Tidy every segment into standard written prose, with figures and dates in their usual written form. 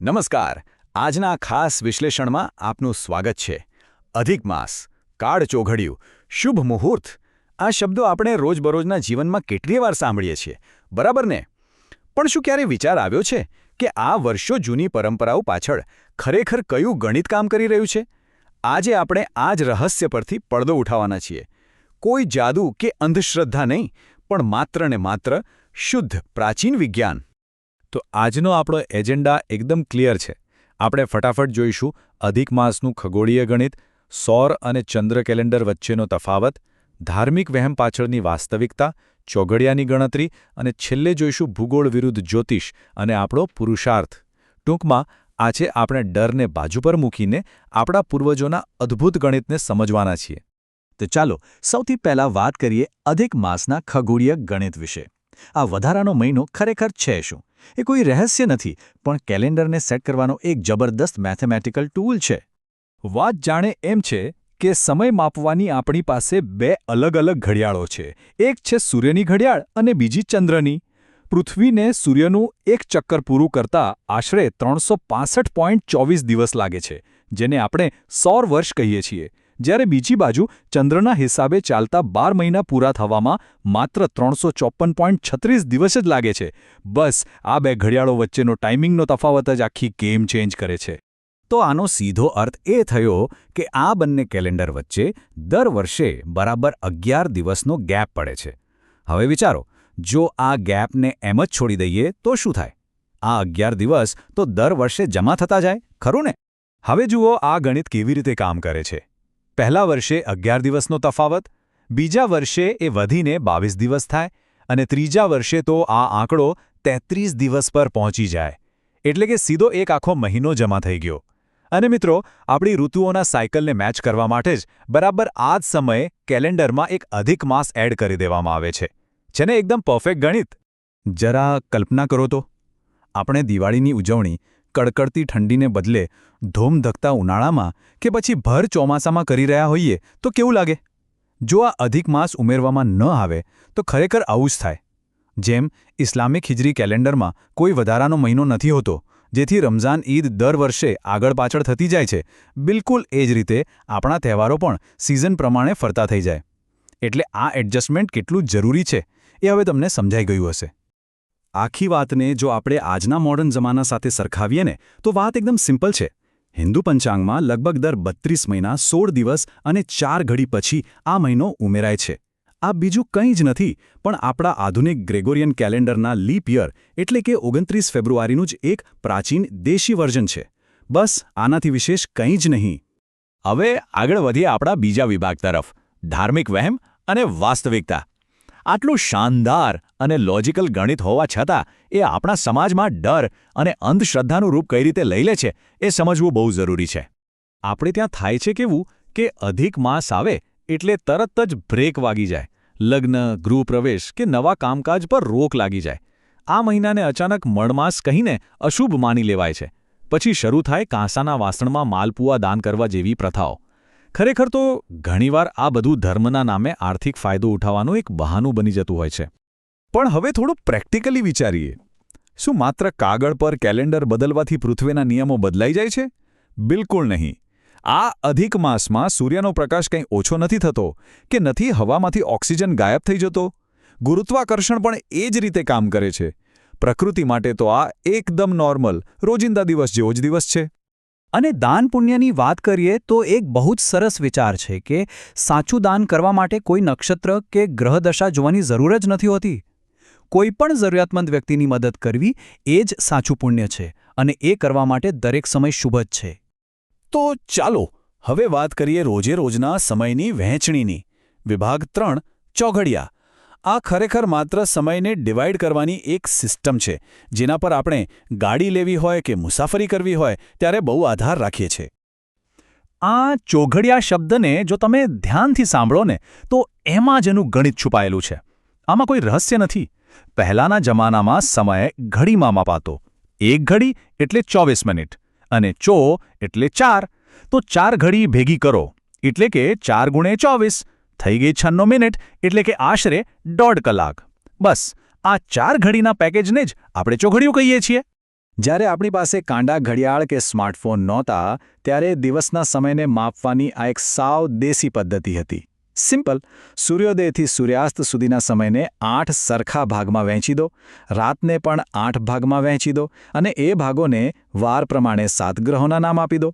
નમસ્કાર. આજના ખાસ વિશ્લેષણમાં આપનું સ્વાગત છે. અધિક માસ, કાળ ચોઘડિયું, શુભ મુહૂર્ત આ શબ્દો આપણે રોજબરોજના જીવનમાં કેટલીય વાર સાંભળીએ છીએ, બરાબર ને? પણ શું ક્યારે વિચાર આવ્યો છે કે આ વર્ષો જૂની પરંપરાઓ પાછળ ખરેખર કયું ગણિત કામ કરી રહ્યું છે? આજે આપણે આ જ રહસ્ય પરથી પડદો ઉઠાવવાના છીએ. કોઈ જાદુ કે અંધશ્રદ્ધા નહીં, પણ માત્ર ને માત્ર શુદ્ધ પ્રાચીન વિજ્ઞાન. તો આજનો આપણો એજન્ડા એકદમ ક્લિયર છે. આપણે ફટાફટ જોઈશું અધિક માસનું ખગોળીય ગણિત, સૌર અને ચંદ્ર કેલેન્ડર વચ્ચેનો તફાવત, ધાર્મિક વહેમ પાછળની વાસ્તવિકતા, ચોઘડિયાની ગણતરી અને છેલ્લે જોઈશું ભૂગોળ વિરુદ્ધ જ્યોતિષ અને આપણો પુરુષાર્થ. ટૂંકમાં આજે આપણે ડરને બાજુ પર મૂકીને આપણા પૂર્વજોના અદ્ભુત ગણિતને સમજવાના છીએ. તો ચાલો સૌથી પહેલાં વાત કરીએ અધિક માસના ખગોળીય ગણિત વિશે. આ વધારાનો મહિનો ખરેખર છે શું? એ કોઈ રહસ્ય નથી, પણ કેલેન્ડરને સેટ કરવાનો એક જબરદસ્ત મેથેમેટિકલ ટૂલ છે. વાત જાણે એમ છે કે સમય માપવાની આપણી પાસે બે અલગ અલગ ઘડિયાળો છે. એક છે સૂર્યની ઘડિયાળ અને બીજી ચંદ્રની. પૃથ્વીને સૂર્યનું એક ચક્કર પૂરું કરતા આશરે 365.24 દિવસ લાગે છે, જેને આપણે સૌર વર્ષ કહીએ છીએ. જ્યારે બીજી બાજુ ચંદ્રના હિસાબે ચાલતા 12 મહિના પૂરા થવામાં માત્ર 354.36 દિવસ જ લાગે છે. બસ આ બે ઘડિયાળો વચ્ચેનો ટાઈમિંગનો તફાવત જ આખી ગેમ ચેન્જ કરે છે. તો આનો સીધો અર્થ એ થયો કે આ બંને કેલેન્ડર વચ્ચે દર વર્ષે બરાબર 11 દિવસનો ગેપ પડે છે. હવે વિચારો, જો આ ગેપને એમ જ છોડી દઈએ તો શું થાય? આ 11 દિવસ તો દર વર્ષે જમા થતા જાય, ખરું ને? હવે જુઓ આ ગણિત કેવી રીતે કામ કરે છે. પહેલા વર્ષે 11 દિવસનો તફાવત, બીજા વર્ષે એ વધીને 22 દિવસ થાય અને ત્રીજા વર્ષે તો આ આંકડો 33 દિવસ પર પહોંચી જાય. એટલે કે સીધો એક આખો મહિનો જમા થઈ ગયો. અને મિત્રો, આપણી ઋતુઓના સાયકલને મેચ કરવા માટે જ બરાબર આ જ સમયે કેલેન્ડરમાં એક અધિક માસ એડ કરી દેવામાં આવે છે. છે ને એકદમ પરફેક્ટ ગણિત? જરા કલ્પના કરો તો, આપણે દિવાળીની ઉજવણી કડકડતી ઠંડીને બદલે ધોમધકતા ઉનાળામાં કે પછી ભર ચોમાસામાં કરી રહ્યા હોઈએ તો કેવું લાગે? જો આ અધિક માસ ઉમેરવામાં ન આવે તો ખરેખર આવું જ થાય. જેમ ઇસ્લામિક હિજરી કેલેન્ડરમાં કોઈ વધારાનો મહિનો નથી હોતો, જેથી રમઝાન ઈદ દર વર્ષે આગળ પાછળ થતી જાય છે, બિલકુલ એ જ રીતે આપણા તહેવારો પણ સિઝન પ્રમાણે ફરતા થઈ જાય. એટલે આ એડજસ્ટમેન્ટ કેટલું જરૂરી છે એ હવે તમને સમજાઈ ગયું હશે. આખી વાતને જો આપણે આજના મોડર્ન જમાના સાથે સરખાવીએ ને તો વાત એકદમ સિમ્પલ છે. હિન્દુ પંચાંગમાં લગભગ દર 32 મહિના 16 દિવસ અને 4 ઘડી પછી આ મહિનો ઉમેરાય છે. આ બીજું કંઈ જ નથી, પણ આપણા આધુનિક ગ્રેગોરિયન કેલેન્ડરના લીપ યર એટલે કે 29 ફેબ્રુઆરીનું જ એક પ્રાચીન દેશી વર્ઝન છે. બસ આનાથી વિશેષ કંઈ જ નહીં. હવે આગળ વધીએ આપણા બીજા વિભાગ તરફ, ધાર્મિક વહેમ અને વાસ્તવિકતા. આટલું શાનદાર અને લોજિકલ ગણિત હોવા છતાં એ આપણા સમાજમાં ડર અને અંધશ્રદ્ધાનું રૂપ કઈ રીતે લઈ લે છે એ સમજવું બહુ જરૂરી છે. આપણે ત્યાં થાય છે કેવું કે અધિક માસ આવે એટલે તરત જ બ્રેક વાગી જાય. લગ્ન, ગૃહપ્રવેશ કે નવા કામકાજ પર રોક લાગી જાય. આ મહિનાને અચાનક મળમાસ કહીને અશુભ માની લેવાય છે. પછી શરૂ થાય કાંસાના વાસણમાં માલપુઆ દાન કરવા જેવી પ્રથાઓ. ખરેખર તો ઘણીવાર આ બધું ધર્મના નામે આર્થિક ફાયદો ઉઠાવવાનું એક બહાનું બની જતું હોય છે. પણ હવે થોડું પ્રેક્ટિકલી વિચારીએ. શું માત્ર કાગળ પર કેલેન્ડર બદલવાથી પૃથ્વીના નિયમો બદલાઈ જાય છે? બિલકુલ નહીં. આ અધિક માસમાં સૂર્યનો પ્રકાશ કંઈ ઓછો નથી થતો કે નથી હવામાંથી ઓક્સિજન ગાયબ થઈ જતો. ગુરુત્વાકર્ષણ પણ એ જ રીતે કામ કરે છે. પ્રકૃતિ માટે તો આ એકદમ નોર્મલ, રોજિંદા દિવસ જેવો જ દિવસ છે. અને દાન પુણ્યની વાત કરીએ તો એક બહુ જ સરસ વિચાર છે કે સાચું દાન કરવા માટે કોઈ નક્ષત્ર કે ગ્રહદશા જોવાની જરૂર જ નથી હોતી. કોઈ પણ જરૂરિયાતમંદ વ્યક્તિની મદદ કરવી એ જ સાચું પુણ્ય છે, અને એ કરવા માટે દરેક સમય શુભ જ છે. તો ચાલો હવે વાત કરીએ રોજે રોજના સમયની વહેંચણીની. વિભાગ 3, ચોઘડિયા. આ ખરેખર માત્ર સમયને ડિવાઈડ કરવાની એક સિસ્ટમ છે, જેના પર આપણે ગાડી લેવી હોય કે મુસાફરી કરવી હોય ત્યારે બહુ આધાર રાખીએ છીએ. આ ચોઘડિયા શબ્દને જો તમે ધ્યાનથી સાંભળો ને તો એમાં જ એનું ગણિત છુપાયેલું છે. આમાં કોઈ રહસ્ય નથી. પહેલાના જમાનામાં સમય ઘડીમાં મપાતો. 1 ઘડી એટલે 24 મિનિટ અને ચો એટલે 4. તો 4 ઘડી ભેગી કરો એટલે કે 4 ગુણે 24 થઈ ગઈ 96 મિનિટ એટલે કે આશરે 1.5 કલાક. બસ આ 4 ઘડીના પેકેજને જ આપણે ચોઘડિયું કહીએ છીએ. જ્યારે આપણી પાસે કાંડા ઘડિયાળ કે સ્માર્ટફોન નહોતા ત્યારે દિવસના સમયને માપવાની આ એક સાવ દેશી પદ્ધતિ હતી. સિમ્પલ. સૂર્યોદયથી સૂર્યાસ્ત સુધીના સમયને 8 સરખા ભાગમાં વહેંચી દો, રાતને પણ 8 ભાગમાં વહેંચી દો અને એ ભાગોને વાર પ્રમાણે 7 ગ્રહોના નામ આપી દો.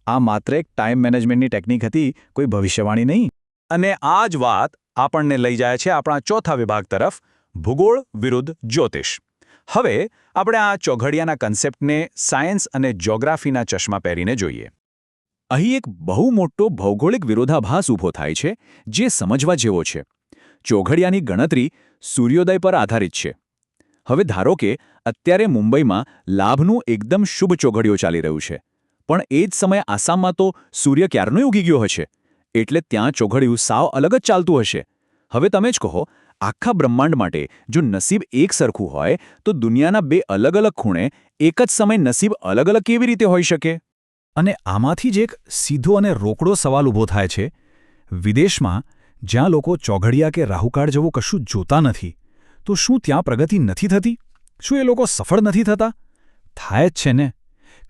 આ માત્ર એક ટાઈમ મેનેજમેન્ટની ટેકનિક હતી, કોઈ ભવિષ્યવાણી નહીં. અને આ જ વાત આપણને લઈ જાય છે આપણા ચોથા વિભાગ તરફ, ભૂગોળ વિરુદ્ધ જ્યોતિષ. હવે આપણે આ ચોઘડિયાના કન્સેપ્ટને સાયન્સ અને જ્યોગ્રાફીના ચશ્મા પહેરીને જોઈએ. અહીં એક બહુ મોટો ભૌગોલિક વિરોધાભાસ ઊભો થાય છે, જે સમજવા જેવો છે. ચોઘડિયાની ગણતરી સૂર્યોદય પર આધારિત છે. હવે ધારો કે અત્યારે મુંબઈમાં લાભનું એકદમ શુભ ચોઘડિયું ચાલી રહ્યું છે, પણ એ જ સમયે આસામમાં તો સૂર્ય ક્યારનો ઉગી ગયો હશે, એટલે ત્યાં ચોઘડિયું સાવ અલગ જ ચાલતું હશે. હવે તમે જ કહો, આખા બ્રહ્માંડ માટે જો નસીબ એક સરખું હોય તો દુનિયાના બે અલગ અલગ ખૂણે એક જ સમયે નસીબ અલગ અલગ કેવી રીતે હોઈ શકે? અને આમાંથી જ એક સીધો અને રોકડો સવાલ ઊભો થાય છે. વિદેશમાં જ્યાં લોકો ચોઘડિયા કે રાહુકાળ જેવું કશું જોતા નથી, તો શું ત્યાં પ્રગતિ નથી થતી? શું એ લોકો સફળ નથી થતા? થાય જ છે ને,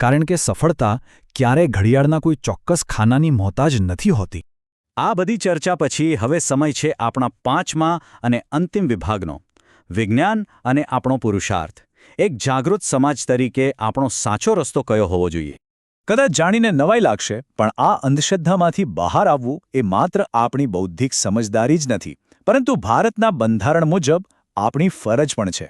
કારણ કે સફળતા ક્યારેય ઘડિયાળના કોઈ ચોક્કસ ખાનાની મોહતાજ નથી હોતી. આ બધી ચર્ચા પછી હવે સમય છે આપણા 5મા અને અંતિમ વિભાગનો, વિજ્ઞાન અને આપણો પુરુષાર્થ. એક જાગૃત સમાજ તરીકે આપણો સાચો રસ્તો કયો હોવો જોઈએ? કદાચ જાણીને નવાઈ લાગશે, પણ આ અંધશ્રદ્ધામાંથી બહાર આવવું એ માત્ર આપણી બૌદ્ધિક સમજદારી જ નથી, પરંતુ ભારતના બંધારણ મુજબ આપણી ફરજ પણ છે.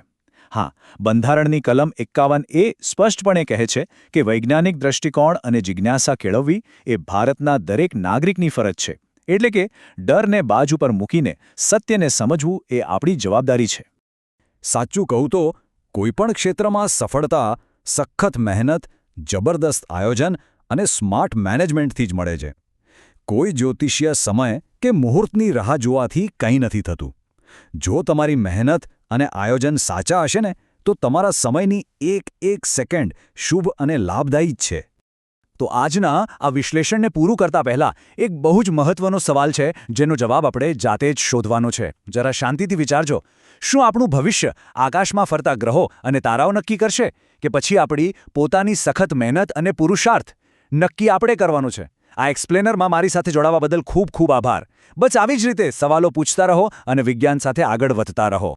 હા, બંધારણની કલમ 51 એ સ્પષ્ટપણે કહે છે કે વૈજ્ઞાનિક દૃષ્ટિકોણ અને જિજ્ઞાસા કેળવવી એ ભારતના દરેક નાગરિકની ફરજ છે. એટલે કે ડરને બાજુ પર મૂકીને સત્યને સમજવું એ આપણી જવાબદારી છે. સાચું કહું તો કોઈપણ ક્ષેત્રમાં સફળતા સખત મહેનત, જબરદસ્ત આયોજન અને સ્માર્ટ મેનેજમેન્ટથી જ મળે છે. કોઈ જ્યોતિષીય સમય કે મુહૂર્તની રાહ જોવાથી કંઈ નથી થતું. જો તમારી મહેનત અને આયોજન સાચા હશે ને, તો તમારા સમયની એક સેકન્ડ શુભ અને લાભદાયી જ છે. તો આજના આ વિશ્લેષણને પૂરું કરતા પહેલા એક બહુ જ મહત્વનો સવાલ છે, જેનો જવાબ આપણે જાતે જ શોધવાનો છે. જરા શાંતિથી વિચારજો. શું આપણું ભવિષ્ય આકાશમાં ફરતા ગ્રહો અને તારાઓ નક્કી કરશે, કે પછી આપણી પોતાની સખત મહેનત અને પુરુષાર્થ? નક્કી આપણે કરવાનું છે. આ એક્સપ્લેનરમાં મારી સાથે જોડાવા બદલ ખૂબ ખૂબ આભાર. બસ આવી જ રીતે સવાલો પૂછતા રહો અને વિજ્ઞાન સાથે આગળ વધતા રહો.